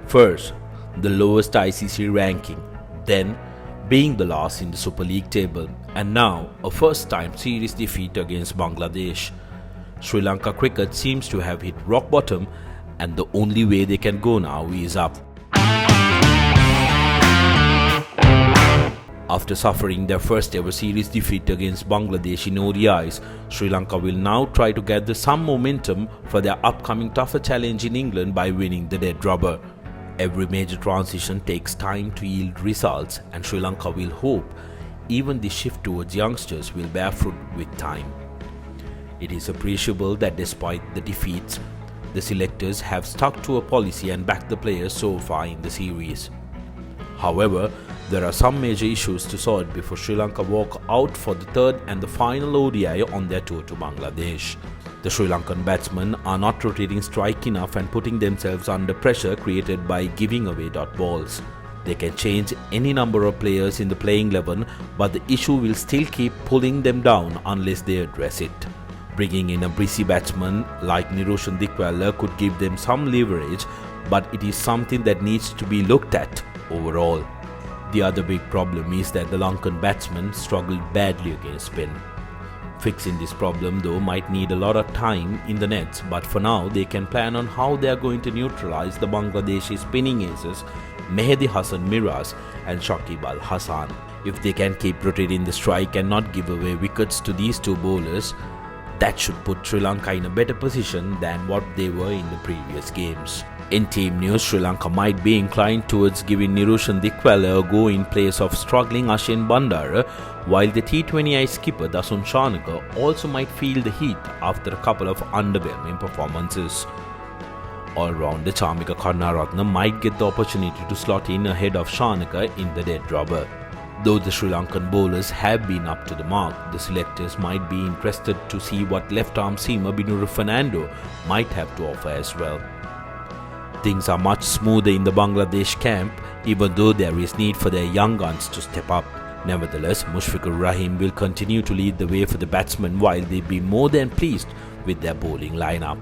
First, the lowest ICC ranking, then being the last in the Super League table, and now a first-time series defeat against Bangladesh. Sri Lanka cricket seems to have hit rock bottom, and the only way they can go now is up. After suffering their first ever series defeat against Bangladesh in ODIs, Sri Lanka will now try to gather some momentum for their upcoming tougher challenge in England by winning the dead rubber. Every major transition takes time to yield results, and Sri Lanka will hope even the shift towards youngsters will bear fruit with time. It is appreciable that despite the defeats, the selectors have stuck to a policy and backed the players so far in the series. However, there are some major issues to sort before Sri Lanka walk out for the third and the final ODI on their tour to Bangladesh. The Sri Lankan batsmen are not rotating strike enough and putting themselves under pressure created by giving away dot balls. They can change any number of players in the playing 11, but the issue will still keep pulling them down unless they address it. Bringing in a breezy batsman like Niroshan Dickwella could give them some leverage, but it is something that needs to be looked at overall. The other big problem is that the Lankan batsmen struggled badly against spin. Fixing this problem though might need a lot of time in the nets, but for now they can plan on how they are going to neutralize the Bangladeshi spinning aces Mehdi Hasan Miraz and Shakib Al Hasan. If they can keep rotating the strike and not give away wickets to these two bowlers, that should put Sri Lanka in a better position than what they were in the previous games. In team news, Sri Lanka might be inclined towards giving Niroshan Dickwella a go in place of struggling Ashin Bandara, while the T20I skipper Dasun Shanaka also might feel the heat after a couple of underwhelming performances. All-rounder Chamika Karunaratne might get the opportunity to slot in ahead of Shanaka in the dead rubber. Though the Sri Lankan bowlers have been up to the mark, the selectors might be interested to see what left-arm seamer Binuru Fernando might have to offer as well. Things are much smoother in the Bangladesh camp, even though there is need for their young guns to step up. Nevertheless, Mushfiqur Rahim will continue to lead the way for the batsmen while they be more than pleased with their bowling lineup.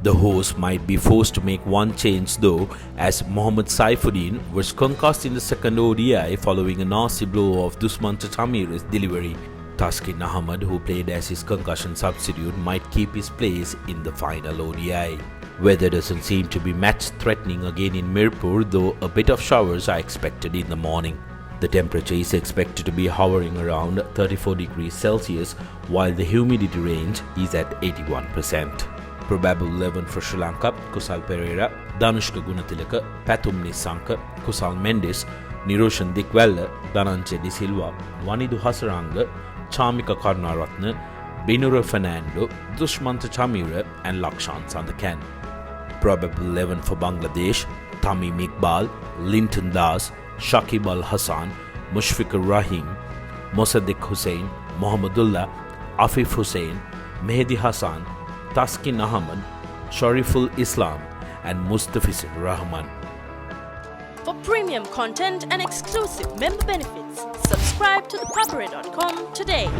The hosts might be forced to make one change though, as Mohammad Saifuddin was concussed in the second ODI following a nasty blow of Dusmanta Tamir's delivery. Taskin Ahmad, who played as his concussion substitute, might keep his place in the final ODI. Weather doesn't seem to be match-threatening again in Mirpur, though a bit of showers are expected in the morning. The temperature is expected to be hovering around 34 degrees Celsius, while the humidity range is at 81%. Probable 11 for Sri Lanka: Kusal Perera, Danushka Gunatilaka, Pathum Nisanka, Kusal Mendes, Niroshan Dickwella, Dhananjay De Silva, Wanidu Hasaranga, Chamika Karunaratne, Binuru Fernando, Dushmanta Chamira and Lakshan Sandakan. Probable 11 for Bangladesh: Tamim Iqbal, Linton Das, Shakib Al Hasan, Mushfiqur Rahim, Mosaddiq Hussain, Mohammedullah, Afif Hussain, Mehdi Hasan, Taskin Ahmad, Shariful Islam and Mustafizur Rahman. For premium content and exclusive member benefits, subscribe to ThePapare.com today.